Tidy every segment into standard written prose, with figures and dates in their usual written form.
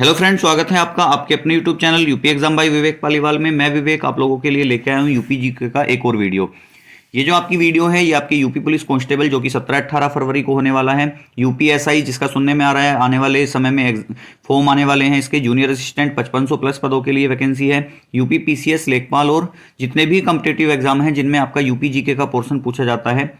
Hello friends, स्वागत है आपका आपके अपने YouTube channel UP exam by Vivek Paliwal में। मैं विवेक आप लोगों के लिए लेके आया हूँ यूपी जीके का एक और वीडियो। ये जो आपकी वीडियो है ये आपके यूपी पुलिस कांस्टेबल जो कि 17-18 फरवरी को होने वाला है। यूपीएसआई जिसका सुनने में आ रहा है आने वाले समय में फॉर्म आने वाले हैं इसके। जूनियर असिस्टेंट 5500 प्लस पदों के लिए वैकेंसी है। यूपी पीसीएस, लेखपाल और जितने भी कॉम्पिटिटिव एग्जाम हैं जिनमें आपका यूपी जीके का पोर्शन पूछा जाता है,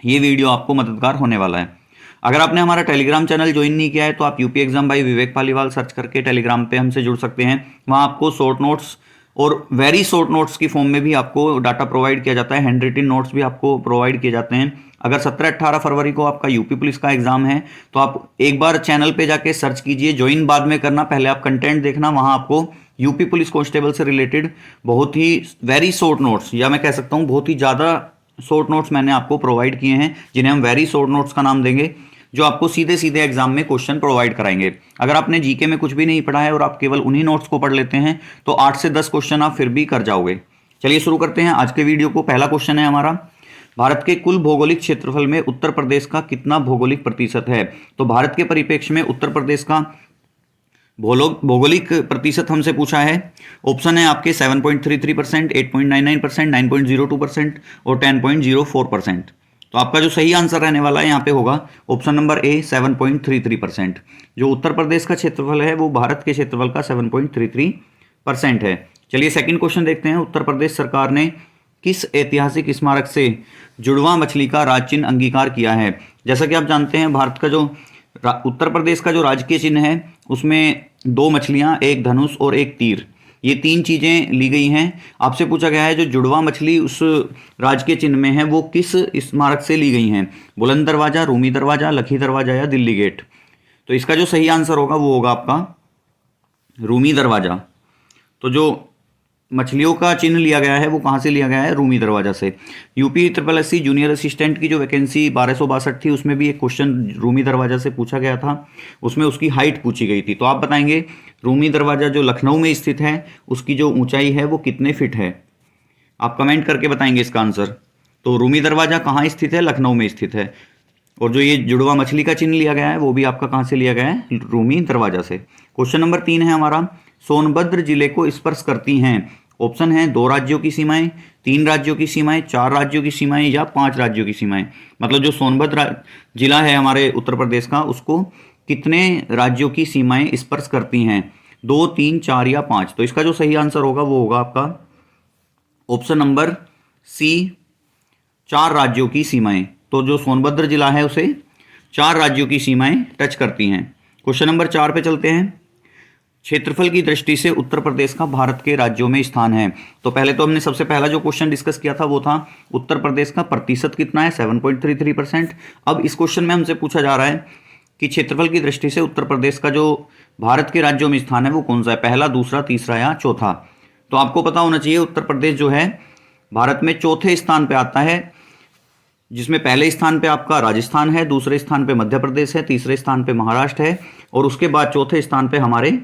ये वीडियो आपको मददगार होने वाला है। अगर आपने हमारा टेलीग्राम चैनल ज्वाइन नहीं किया है तो आप UP exam by Vivek Paliwal search करके टेलीग्राम पे हमसे जुड़ सकते हैं। वहाँ आपको शॉर्ट नोट्स और वेरी शॉर्ट नोट्स की फॉर्म में भी आपको डाटा प्रोवाइड किया जाता है। हैंड रिटन नोट्स भी आपको प्रोवाइड किए जाते हैं। अगर 17-18 फरवरी को आपका यूपी पुलिस का एग्जाम है तो आप एक बार चैनल पे जाके सर्च कीजिए। ज्वाइन बाद में करना, पहले आप कंटेंट देखना। वहाँ आपको यूपी पुलिस कांस्टेबल से रिलेटेड बहुत ही वेरी शॉर्ट नोट्स, या मैं कह सकता हूँ बहुत ही ज़्यादा शॉर्ट नोट्स मैंने आपको प्रोवाइड किए हैं, जिन्हें हम वेरी शॉर्ट नोट्स का नाम देंगे, जो आपको सीधे सीधे एग्जाम में क्वेश्चन प्रोवाइड कराएंगे। अगर आपने जीके में कुछ भी नहीं पढ़ा है और आप केवल उन्हीं नोट्स को पढ़ लेते हैं तो 8 से 10 क्वेश्चन आप फिर भी कर जाओगे। चलिए शुरू करते हैं आज के वीडियो को। पहला क्वेश्चन है हमारा, भारत के कुल भौगोलिक क्षेत्रफल में उत्तर प्रदेश का कितना भौगोलिक प्रतिशत है? तो भारत के परिप्रेक्ष्य में उत्तर प्रदेश का भौगोलिक प्रतिशत हमसे पूछा है। ऑप्शन है आपके 7.33%, 8.99%, 9.02% और 10.04%। तो आपका जो सही आंसर रहने वाला है यहाँ पे होगा ऑप्शन नंबर ए, 7.33%। जो उत्तर प्रदेश का क्षेत्रफल है वो भारत के क्षेत्रफल का 7.33% है। चलिए सेकंड क्वेश्चन देखते हैं। उत्तर प्रदेश सरकार ने किस ऐतिहासिक स्मारक से जुड़वा मछली का राज चिन्ह अंगीकार किया है? जैसा कि आप जानते हैं भारत का जो उत्तर प्रदेश का जो राजकीय चिन्ह है उसमें 2 मछलियां, एक धनुष और एक तीर, ये 3 चीज़ें ली गई हैं। आपसे पूछा गया है जो जुड़वा मछली उस राजकीय चिन्ह में है वो किस स्मारक से ली गई हैं? बुलंद दरवाजा, रूमी दरवाजा, लखी दरवाजा या दिल्ली गेट? तो इसका जो सही आंसर होगा वो होगा आपका रूमी दरवाजा। तो जो मछलियों का चिन्ह लिया गया है वो कहाँ से लिया गया है? रूमी दरवाजा से। यूपी SSSC जूनियर असिस्टेंट की जो वैकेंसी 1262 थी उसमें भी एक क्वेश्चन रूमी दरवाजा से पूछा गया था। उसमें उसकी हाइट पूछी गई थी। तो आप बताएंगे रूमी दरवाजा जो लखनऊ में स्थित है उसकी जो ऊंचाई है वो कितने फिट है? आप कमेंट करके बताएंगे इसका आंसर। तो रूमी दरवाजा कहाँ स्थित है? लखनऊ में स्थित है। और जो ये जुड़वा मछली का चिन्ह लिया गया है वो भी आपका कहाँ से लिया गया है? रूमी दरवाजा से। क्वेश्चन नंबर 3 है हमारा, सोनभद्र जिले को स्पर्श करती हैं। ऑप्शन है 2 राज्यों की सीमाएं, 3 राज्यों की सीमाएं, 4 राज्यों की सीमाएं या 5 राज्यों की सीमाएं। मतलब जो सोनभद्र जिला है हमारे उत्तर प्रदेश का उसको कितने राज्यों की सीमाएं स्पर्श करती हैं? 2, 3, 4 या 5? तो इसका जो सही आंसर होगा वो होगा आपका ऑप्शन नंबर सी, 4 राज्यों की सीमाएं। तो जो सोनभद्र जिला है उसे 4 राज्यों की सीमाएं टच करती हैं। क्वेश्चन नंबर 4 पे चलते हैं। क्षेत्रफल की दृष्टि से उत्तर प्रदेश का भारत के राज्यों में स्थान है। तो पहले तो हमने सबसे पहला जो क्वेश्चन डिस्कस किया था वो था उत्तर प्रदेश का प्रतिशत कितना है? 7.33%। अब इस क्वेश्चन में हमसे पूछा जा रहा है कि क्षेत्रफल की दृष्टि से उत्तर प्रदेश का जो भारत के राज्यों में स्थान है वो कौन सा है? पहला, दूसरा, तीसरा या चौथा? तो आपको पता होना चाहिए उत्तर प्रदेश जो है भारत में चौथे स्थान पर आता है, जिसमें पहले स्थान पे आपका राजस्थान है, दूसरे स्थान पे मध्य प्रदेश है, तीसरे स्थान पे महाराष्ट्र है और उसके बाद चौथे स्थान पे हमारे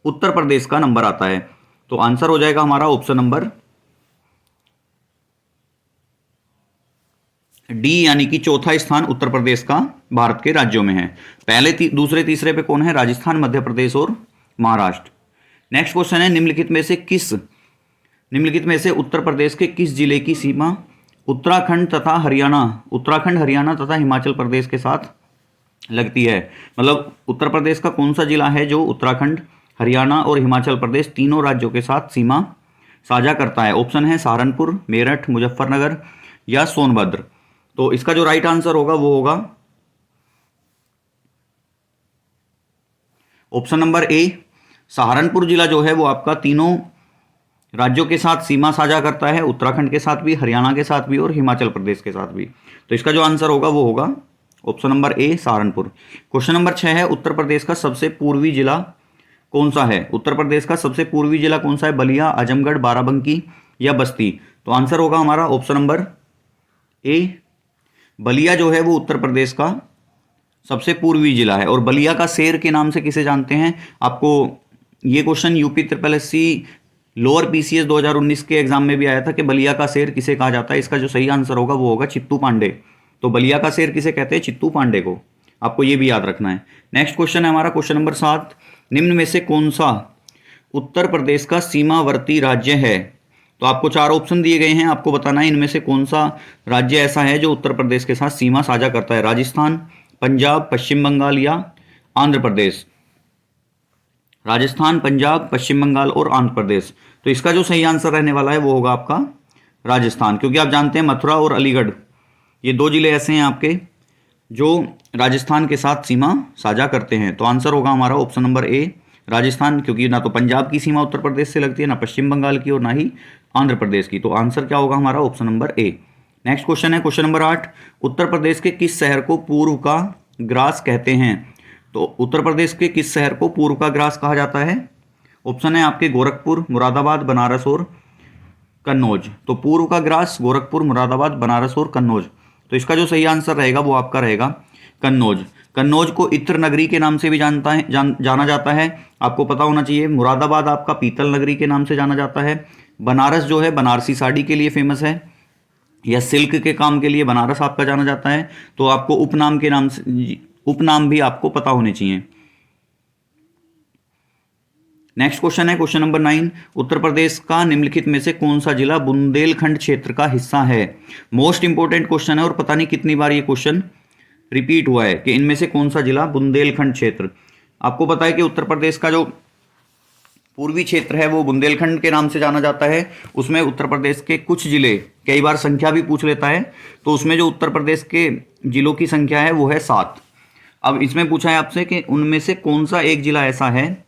उत्तर प्रदेश का नंबर आता है। तो आंसर हो जाएगा हमारा ऑप्शन नंबर डी, यानी कि चौथा स्थान उत्तर प्रदेश का भारत के राज्यों में है। पहले दूसरे तीसरे पे कौन है? राजस्थान, मध्य प्रदेश और महाराष्ट्र। नेक्स्ट क्वेश्चन है, निम्नलिखित में से उत्तर प्रदेश के किस जिले की सीमा उत्तराखंड, हरियाणा तथा हिमाचल प्रदेश के साथ लगती है? मतलब उत्तर प्रदेश का कौन सा जिला है जो उत्तराखंड, हरियाणा और हिमाचल प्रदेश तीनों राज्यों के साथ सीमा साझा करता है? ऑप्शन है सहारनपुर, मेरठ, मुजफ्फरनगर या सोनभद्र। तो इसका जो राइट आंसर होगा वो होगा ऑप्शन नंबर ए, सहारनपुर जिला जो है वो आपका तीनों राज्यों के साथ सीमा साझा करता है, उत्तराखंड के साथ भी, हरियाणा के साथ भी और हिमाचल प्रदेश के साथ भी। तो इसका जो आंसर होगा वो होगा option number A, Saharanpur. Question number 6 है, उत्तर प्रदेश का सबसे पूर्वी जिला कौन सा है? उत्तर प्रदेश का सबसे पूर्वी जिला कौन सा है? बलिया, आजमगढ़, बाराबंकी या बस्ती? तो आंसर होगा हमारा ऑप्शन नंबर ए, बलिया जो है वो उत्तर प्रदेश का सबसे पूर्वी जिला है। और बलिया का शेर के नाम से किसे जानते हैं? आपको ये question UP SSSC lower PCS 2019 के एग्जाम में भी आया था कि बलिया का शेर किसे कहा जाता है। इसका जो सही आंसर होगा वो होगा चित्तू पांडे। तो बलिया का शेर किसे कहते हैं? चित्तू पांडे को। आपको ये भी याद रखना है। नेक्स्ट क्वेश्चन है हमारा क्वेश्चन नंबर 7, निम्न में से कौन सा उत्तर प्रदेश का सीमावर्ती राज्य है? तो आपको 4 ऑप्शन दिए गए हैं, आपको बताना है इनमें से कौन सा राज्य ऐसा है जो उत्तर प्रदेश के साथ सीमा साझा करता है। राजस्थान, पंजाब, पश्चिम बंगाल या आंध्र प्रदेश। राजस्थान, पंजाब, पश्चिम बंगाल और आंध्र प्रदेश। तो इसका जो सही आंसर रहने वाला है वो होगा आपका राजस्थान, क्योंकि आप जानते हैं मथुरा और अलीगढ़ ये 2 जिले ऐसे हैं आपके जो राजस्थान के साथ सीमा साझा करते हैं। तो आंसर होगा हमारा ऑप्शन नंबर ए राजस्थान, क्योंकि ना तो पंजाब की सीमा उत्तर प्रदेश से लगती है, ना पश्चिम बंगाल की और ना ही आंध्र प्रदेश की। तो आंसर क्या होगा हमारा option number A. Next question है क्वेश्चन नंबर 8, उत्तर प्रदेश के किस शहर को पूर्व का ग्रास कहते हैं? तो उत्तर प्रदेश के किस शहर को पूर्व का ग्रास कहा जाता है? ऑप्शन है आपके गोरखपुर, मुरादाबाद, बनारस और कन्नौज। तो पूर्व का ग्रास गोरखपुर, मुरादाबाद, बनारस और कन्नौज। तो इसका जो सही आंसर रहेगा वो आपका रहेगा कन्नौज। कन्नौज को इत्र नगरी के नाम से भी जाना जाता है, आपको पता होना चाहिए। मुरादाबाद आपका पीतल नगरी के नाम से जाना जाता है। बनारस जो है बनारसी साड़ी के लिए फेमस है, या सिल्क के काम के लिए बनारस आपका जाना जाता है। तो आपको उपनाम के नाम से, उपनाम भी आपको पता होने चाहिए। नेक्स्ट क्वेश्चन है क्वेश्चन नंबर 9, उत्तर प्रदेश का निम्नलिखित में से कौन सा जिला बुंदेलखंड क्षेत्र का हिस्सा है? मोस्ट इंपोर्टेंट क्वेश्चन है और पता नहीं कितनी बार ये क्वेश्चन रिपीट हुआ है कि इनमें से कौन सा जिला बुंदेलखंड क्षेत्र। आपको पता है कि उत्तर प्रदेश का जो पूर्वी क्षेत्र है वो बुंदेलखंड के नाम से जाना जाता है। उसमें उत्तर प्रदेश के कुछ जिले, कई बार संख्या भी पूछ लेता है, तो उसमें जो उत्तर प्रदेश के जिलों की संख्या है वो है 7। अब इसमें पूछा है आपसे कि उनमें से कौन सा एक जिला ऐसा है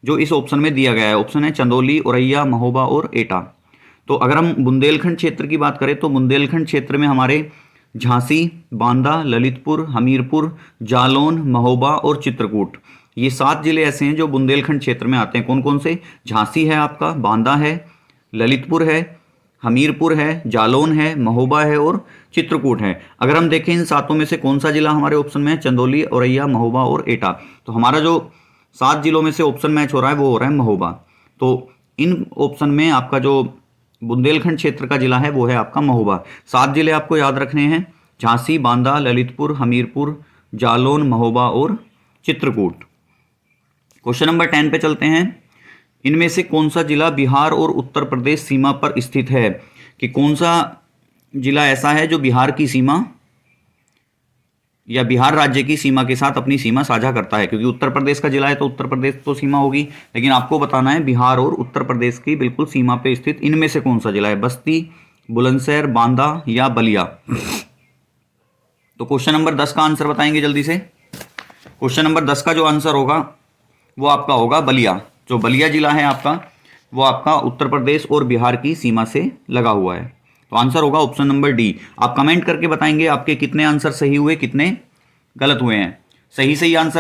जो इस ऑप्शन में दिया गया है। ऑप्शन है चंदौली, औरैया, महोबा और एटा। तो अगर हम बुंदेलखंड क्षेत्र की बात करें तो बुंदेलखंड क्षेत्र में हमारे झांसी, बांदा, ललितपुर, हमीरपुर, जालौन, महोबा और चित्रकूट, ये 7 जिले ऐसे हैं जो बुंदेलखंड क्षेत्र में आते हैं। कौन कौन से? झांसी है आपका, बांदा है, ललितपुर है, हमीरपुर है, जालौन है, महोबा है और चित्रकूट है। अगर हम देखें इन 7 में से कौन सा जिला हमारे ऑप्शन में है, चंदौली, औरैया, महोबा और एटा, तो हमारा जो 7 जिलों में से ऑप्शन मैच हो रहा है वो हो रहा है महोबा। तो इन ऑप्शन में आपका जो बुंदेलखंड क्षेत्र का जिला है वो है आपका महोबा। 7 जिले आपको याद रखने हैं, झांसी, बांदा, ललितपुर, हमीरपुर, जालौन, महोबा और चित्रकूट। क्वेश्चन नंबर 10 पे चलते हैं, इनमें से कौन सा जिला बिहार और उत्तर प्रदेश सीमा पर स्थित है? कि कौन सा जिला ऐसा है जो बिहार की सीमा या बिहार राज्य की सीमा के साथ अपनी सीमा साझा करता है? क्योंकि उत्तर प्रदेश का जिला है तो उत्तर प्रदेश तो सीमा होगी, लेकिन आपको बताना है बिहार और उत्तर प्रदेश की बिल्कुल सीमा पे स्थित इनमें से कौन सा जिला है? बस्ती, बुलंदशहर, बांदा या बलिया। तो क्वेश्चन नंबर 10 का आंसर बताएंगे जल्दी से। क्वेश्चन नंबर 10 का जो आंसर होगा वो आपका होगा बलिया। जो बलिया जिला है आपका वो आपका उत्तर प्रदेश और बिहार की सीमा से लगा हुआ है। तो आंसर होगा ऑप्शन नंबर डी। आप कमेंट करके बताएंगे आपके कितने आंसर सही हुए, कितने गलत हुए हैं। सही आंसर